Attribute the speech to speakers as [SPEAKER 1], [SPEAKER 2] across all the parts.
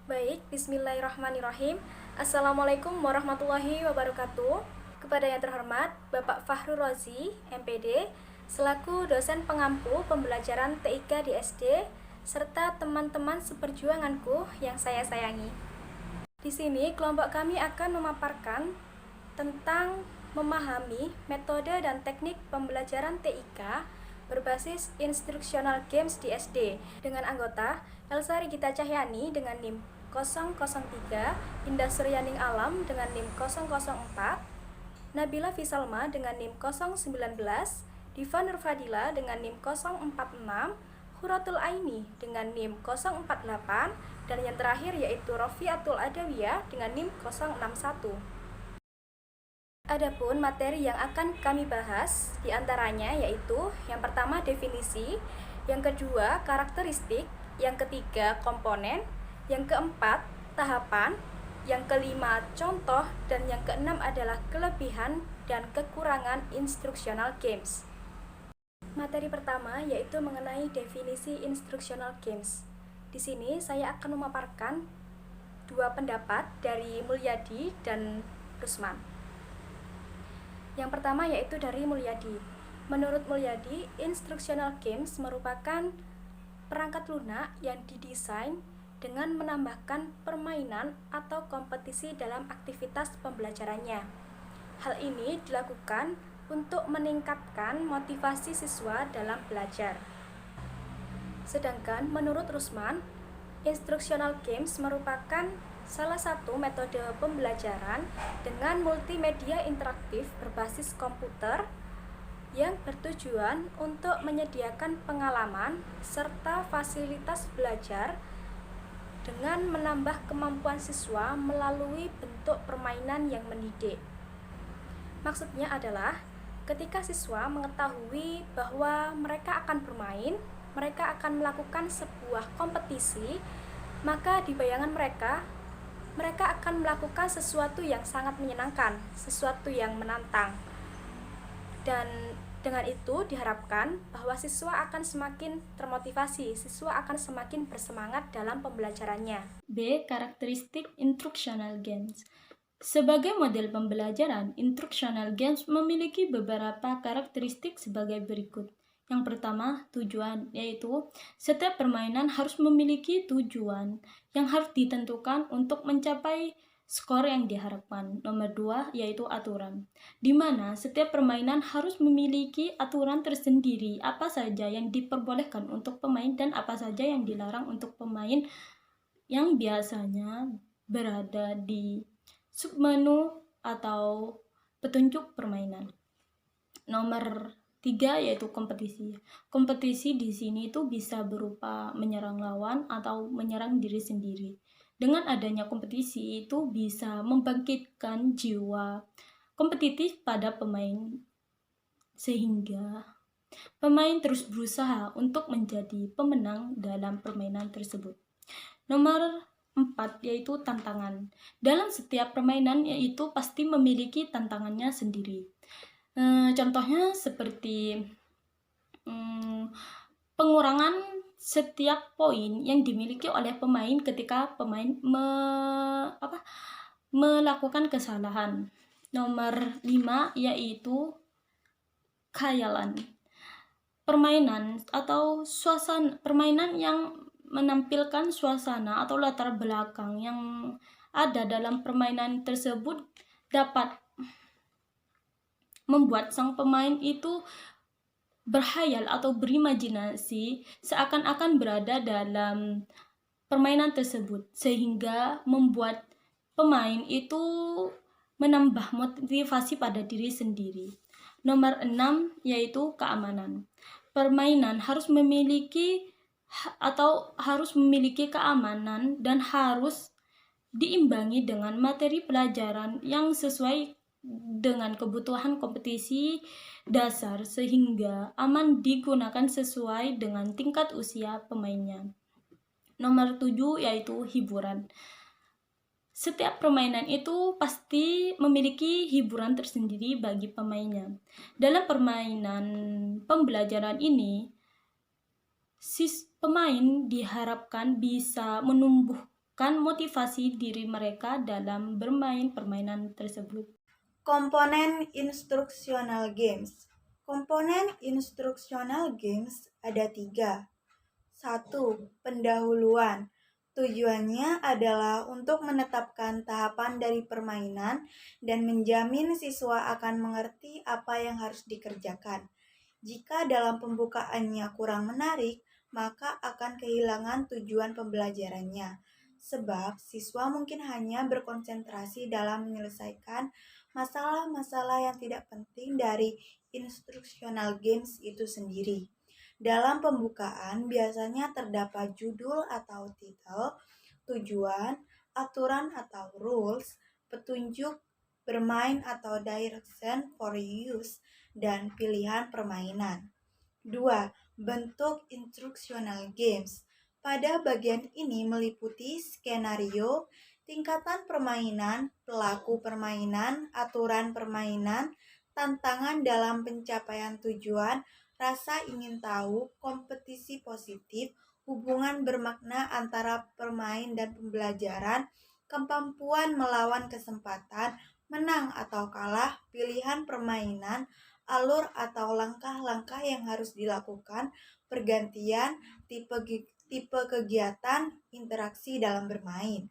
[SPEAKER 1] Baik, bismillahirrahmanirrahim. Assalamualaikum warahmatullahi wabarakatuh. Kepada yang terhormat Bapak Fahrul Rozi, MPD, selaku dosen pengampu pembelajaran TIK di SD, serta teman-teman seperjuanganku yang saya sayangi. Di sini kelompok kami akan memaparkan tentang memahami metode dan teknik pembelajaran TIK berbasis instructional games di SD dengan anggota Elsa Rigita Cahyani dengan NIM 003, Indah Suryaning Alam dengan NIM 004, Nabila Fisalma dengan NIM 019, Diva Nurfadila dengan NIM 046, Huratul Aini dengan NIM 048, dan yang terakhir yaitu Rofiatul Adawiyah dengan NIM 061. Adapun materi yang akan kami bahas diantaranya yaitu yang pertama definisi, yang kedua karakteristik, yang ketiga komponen, yang keempat tahapan, yang kelima contoh, dan yang keenam adalah kelebihan dan kekurangan instructional games. Materi pertama yaitu mengenai definisi instructional games. Di sini saya akan memaparkan dua pendapat dari Mulyadi dan Rusman. Yang pertama yaitu dari Mulyadi. Menurut Mulyadi, instructional games merupakan perangkat lunak yang didesain dengan menambahkan permainan atau kompetisi dalam aktivitas pembelajarannya. Hal ini dilakukan untuk meningkatkan motivasi siswa dalam belajar. Sedangkan menurut Rusman, instructional games merupakan salah satu metode pembelajaran dengan multimedia interaktif berbasis komputer yang bertujuan untuk menyediakan pengalaman serta fasilitas belajar dengan menambah kemampuan siswa melalui bentuk permainan yang mendidik. Maksudnya adalah ketika siswa mengetahui bahwa mereka akan bermain, mereka akan melakukan sebuah kompetisi, maka di bayangan mereka akan melakukan sesuatu yang sangat menyenangkan, sesuatu yang menantang. Dan dengan itu diharapkan bahwa siswa akan semakin termotivasi, siswa akan semakin bersemangat dalam pembelajarannya.
[SPEAKER 2] B. Karakteristik instructional games. Sebagai model pembelajaran, instructional games memiliki beberapa karakteristik sebagai berikut. Yang pertama, tujuan, yaitu setiap permainan harus memiliki tujuan yang harus ditentukan untuk mencapai skor yang diharapkan. Nomor 2, yaitu aturan, di mana setiap permainan harus memiliki aturan tersendiri, apa saja yang diperbolehkan untuk pemain dan apa saja yang dilarang untuk pemain, yang biasanya berada di submenu atau petunjuk permainan. Nomor 3 yaitu kompetisi. Kompetisi di sini itu bisa berupa menyerang lawan atau menyerang diri sendiri. Dengan adanya kompetisi itu bisa membangkitkan jiwa kompetitif pada pemain sehingga pemain terus berusaha untuk menjadi pemenang dalam permainan tersebut. Nomor 4 yaitu tantangan. Dalam setiap permainan yaitu pasti memiliki tantangannya sendiri. Contohnya seperti pengurangan setiap poin yang dimiliki oleh pemain ketika pemain melakukan kesalahan. Nomor 5 yaitu khayalan. Permainan atau suasana permainan yang menampilkan suasana atau latar belakang yang ada dalam permainan tersebut dapat membuat sang pemain itu berhayal atau berimajinasi seakan-akan berada dalam permainan tersebut, sehingga membuat pemain itu menambah motivasi pada diri sendiri. Nomor 6 yaitu keamanan. Permainan harus memiliki keamanan dan harus diimbangi dengan materi pelajaran yang sesuai dengan kebutuhan kompetisi dasar sehingga aman digunakan sesuai dengan tingkat usia pemainnya. Nomor 7 yaitu hiburan. Setiap permainan itu pasti memiliki hiburan tersendiri bagi pemainnya. Dalam permainan pembelajaran ini, pemain diharapkan bisa menumbuhkan meningkatkan motivasi diri mereka dalam bermain permainan tersebut.
[SPEAKER 3] Komponen instruksional games. Komponen instruksional games ada 3. 1. Pendahuluan. Tujuannya adalah untuk menetapkan tahapan dari permainan dan menjamin siswa akan mengerti apa yang harus dikerjakan. Jika dalam pembukaannya kurang menarik, maka akan kehilangan tujuan pembelajarannya. Sebab siswa mungkin hanya berkonsentrasi dalam menyelesaikan masalah-masalah yang tidak penting dari instructional games itu sendiri. Dalam pembukaan biasanya terdapat judul atau titel, tujuan, aturan atau rules, petunjuk bermain atau direction for use, dan pilihan permainan. 2. Bentuk instructional games. Pada bagian ini meliputi skenario, tingkatan permainan, pelaku permainan, aturan permainan, tantangan dalam pencapaian tujuan, rasa ingin tahu, kompetisi positif, hubungan bermakna antara permain dan pembelajaran, kemampuan melawan kesempatan, menang atau kalah, pilihan permainan, alur atau langkah-langkah yang harus dilakukan, pergantian, tipe kegiatan, interaksi dalam bermain.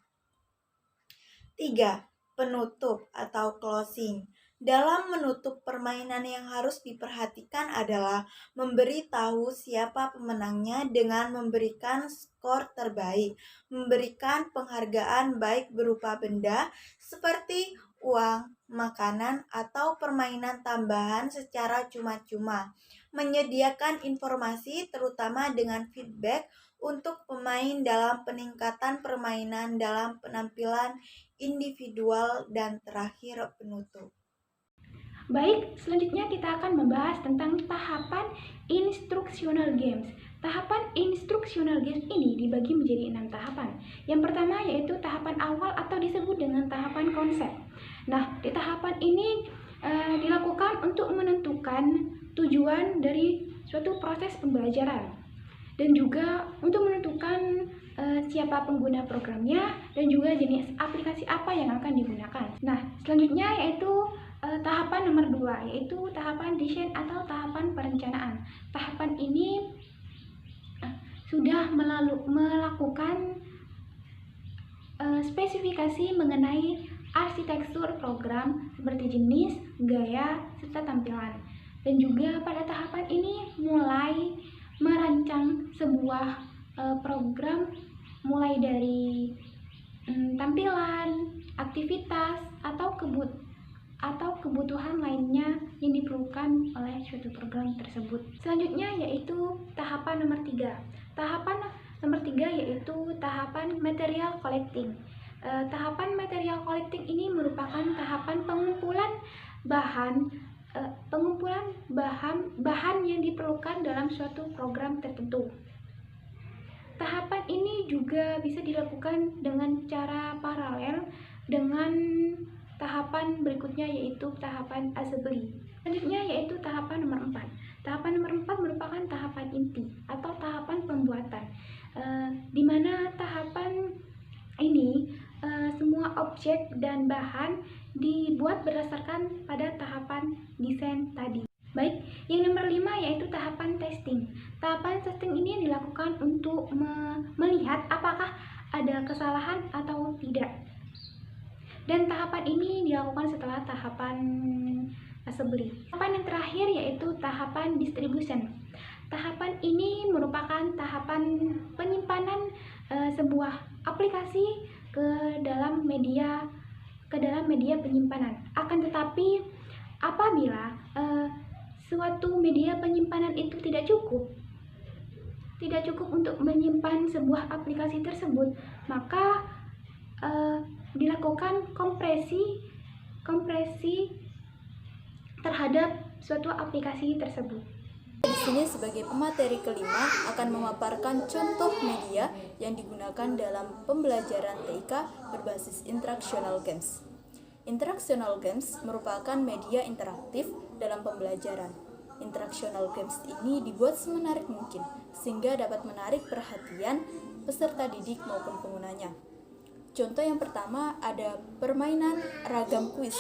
[SPEAKER 3] 3. Penutup atau closing. Dalam menutup permainan yang harus diperhatikan adalah memberi tahu siapa pemenangnya dengan memberikan skor terbaik, memberikan penghargaan baik berupa benda seperti uang, makanan, atau permainan tambahan secara cuma-cuma, menyediakan informasi terutama dengan feedback untuk pemain dalam peningkatan permainan dalam penampilan individual, dan terakhir penutup.
[SPEAKER 4] Baik, selanjutnya kita akan membahas tentang tahapan instructional games. Tahapan instructional games ini dibagi menjadi 6 tahapan. Yang pertama yaitu tahapan awal atau disebut dengan tahapan konsep. Nah, di tahapan ini dilakukan untuk menentukan tujuan dari suatu proses pembelajaran dan juga untuk menentukan siapa pengguna programnya dan juga jenis aplikasi apa yang akan digunakan. Nah, selanjutnya yaitu tahapan nomor 2, yaitu tahapan desain atau tahapan perencanaan. Tahapan ini sudah melakukan spesifikasi mengenai arsitektur program seperti jenis, gaya, serta tampilan. Dan juga pada tahapan ini mulai merancang sebuah program mulai dari tampilan, aktivitas, atau kebutuhan lainnya yang diperlukan oleh suatu program tersebut. Selanjutnya yaitu tahapan nomor 3. Tahapan nomor 3 yaitu tahapan material collecting. Tahapan material collecting ini merupakan tahapan pengumpulan bahan yang diperlukan dalam suatu program tertentu. Tahapan ini juga bisa dilakukan dengan cara paralel dengan tahapan berikutnya yaitu tahapan assembly. Selanjutnya yaitu tahapan nomor 4. Tahapan nomor 4 merupakan tahapan inti atau tahapan pembuatan, di mana tahapan ini semua objek dan bahan dibuat berdasarkan pada tahapan desain tadi. Baik, yang nomor 5 yaitu tahapan testing. Tahapan testing ini dilakukan untuk melihat apakah ada kesalahan atau tidak. Dan tahapan ini dilakukan setelah tahapan assembly. Tahapan yang terakhir yaitu tahapan distribution. Tahapan ini merupakan tahapan penyimpanan sebuah aplikasi ke dalam media penyimpanan. Akan tetapi apabila suatu media penyimpanan itu tidak cukup untuk menyimpan sebuah aplikasi tersebut, maka dilakukan kompresi terhadap suatu aplikasi tersebut.
[SPEAKER 1] Di sini sebagai pemateri kelima akan memaparkan contoh media yang digunakan dalam pembelajaran TIK berbasis interactional games. Interactional games merupakan media interaktif dalam pembelajaran. Interactional games ini dibuat semenarik mungkin sehingga dapat menarik perhatian peserta didik maupun penggunanya. Contoh yang pertama ada permainan ragam kuis,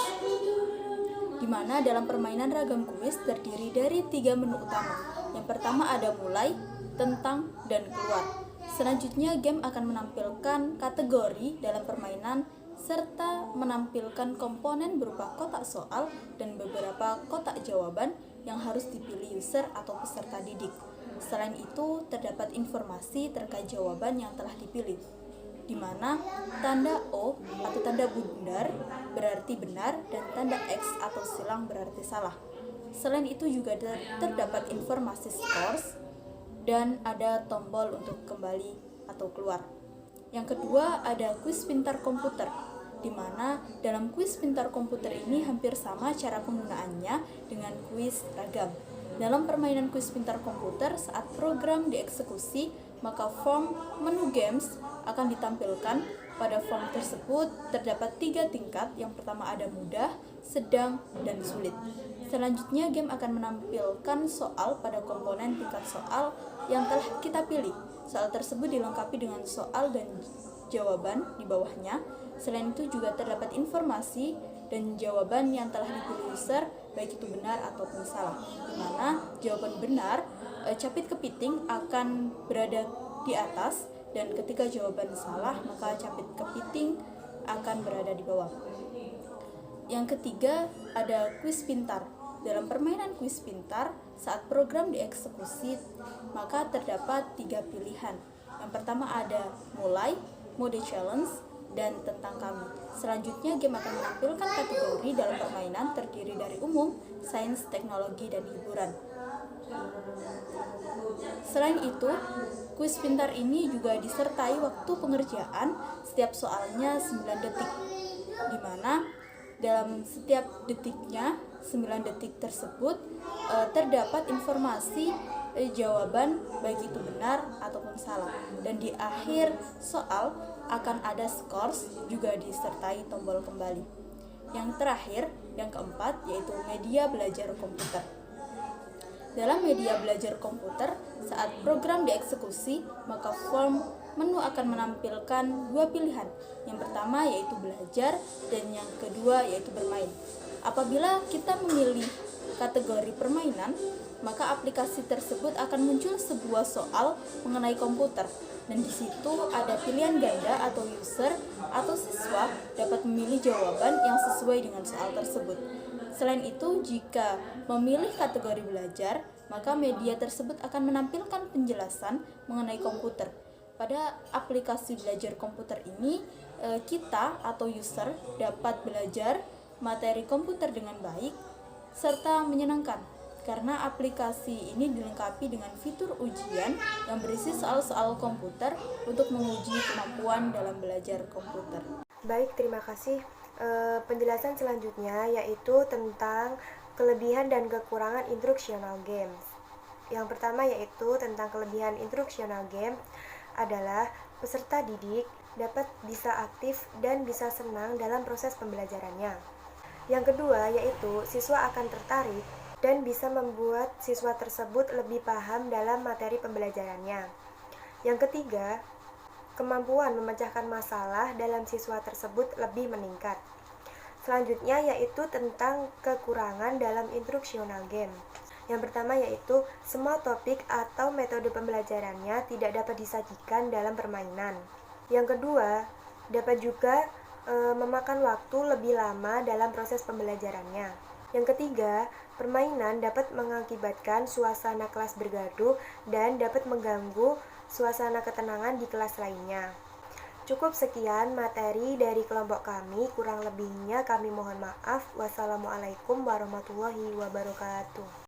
[SPEAKER 1] di mana dalam permainan ragam kuis terdiri dari 3 menu utama. Yang pertama ada mulai, tentang, dan keluar. Selanjutnya game akan menampilkan kategori dalam permainan serta menampilkan komponen berupa kotak soal dan beberapa kotak jawaban yang harus dipilih user atau peserta didik. Selain itu, terdapat informasi terkait jawaban yang telah dipilih, di mana tanda O atau tanda bundar berarti benar dan tanda X atau silang berarti salah. Selain itu juga terdapat informasi scores dan ada tombol untuk kembali atau keluar. Yang kedua ada kuis pintar komputer, di mana dalam kuis pintar komputer ini hampir sama cara penggunaannya dengan kuis ragam. Dalam permainan kuis pintar komputer, saat program dieksekusi, maka form menu games akan ditampilkan. Pada form tersebut terdapat 3 tingkat. Yang pertama ada mudah, sedang, dan sulit. Selanjutnya game akan menampilkan soal pada komponen tingkat soal yang telah kita pilih. Soal tersebut dilengkapi dengan soal dan jawaban di bawahnya. Selain itu juga terdapat informasi dan jawaban yang telah dipilih user, baik itu benar ataupun salah. Di mana jawaban benar, capit kepiting akan berada di atas, dan ketika jawaban salah, maka capit kepiting akan berada di bawah. Yang ketiga ada kuis pintar. Dalam permainan kuis pintar, saat program dieksekusi, maka terdapat 3 pilihan. Yang pertama ada mulai, mode challenge, dan tentang kami. Selanjutnya game akan menampilkan kategori dalam permainan terdiri dari umum, sains, teknologi, dan hiburan. Selain itu, kuis pintar ini juga disertai waktu pengerjaan, setiap soalnya 9 detik, di mana dalam setiap detiknya 9 detik tersebut terdapat informasi jawaban baik itu benar ataupun salah, dan di akhir soal akan ada scores juga disertai tombol kembali. Yang terakhir, yang keempat, yaitu media belajar komputer. Dalam media belajar komputer, saat program dieksekusi, maka form menu akan menampilkan 2 pilihan. Yang pertama yaitu belajar, dan yang kedua yaitu bermain. Apabila kita memilih kategori permainan, maka aplikasi tersebut akan muncul sebuah soal mengenai komputer, dan di situ ada pilihan ganda atau user atau siswa dapat memilih jawaban yang sesuai dengan soal tersebut. Selain itu, jika memilih kategori belajar, maka media tersebut akan menampilkan penjelasan mengenai komputer. Pada aplikasi belajar komputer ini, kita atau user dapat belajar materi komputer dengan baik serta menyenangkan, karena aplikasi ini dilengkapi dengan fitur ujian yang berisi soal-soal komputer untuk menguji kemampuan dalam belajar komputer.
[SPEAKER 5] Baik, terima kasih. Penjelasan selanjutnya yaitu tentang kelebihan dan kekurangan instructional games. Yang pertama yaitu tentang kelebihan instructional games adalah peserta didik dapat bisa aktif dan bisa senang dalam proses pembelajarannya. Yang kedua yaitu siswa akan tertarik dan bisa membuat siswa tersebut lebih paham dalam materi pembelajarannya. Yang ketiga, kemampuan memecahkan masalah dalam siswa tersebut lebih meningkat. Selanjutnya yaitu tentang kekurangan dalam instructional game. Yang pertama yaitu semua topik atau metode pembelajarannya tidak dapat disajikan dalam permainan. Yang kedua, dapat juga memakan waktu lebih lama dalam proses pembelajarannya. Yang ketiga, permainan dapat mengakibatkan suasana kelas bergaduh dan dapat mengganggu suasana ketenangan di kelas lainnya. Cukup sekian materi dari kelompok kami, kurang lebihnya kami mohon maaf. Wassalamualaikum warahmatullahi wabarakatuh.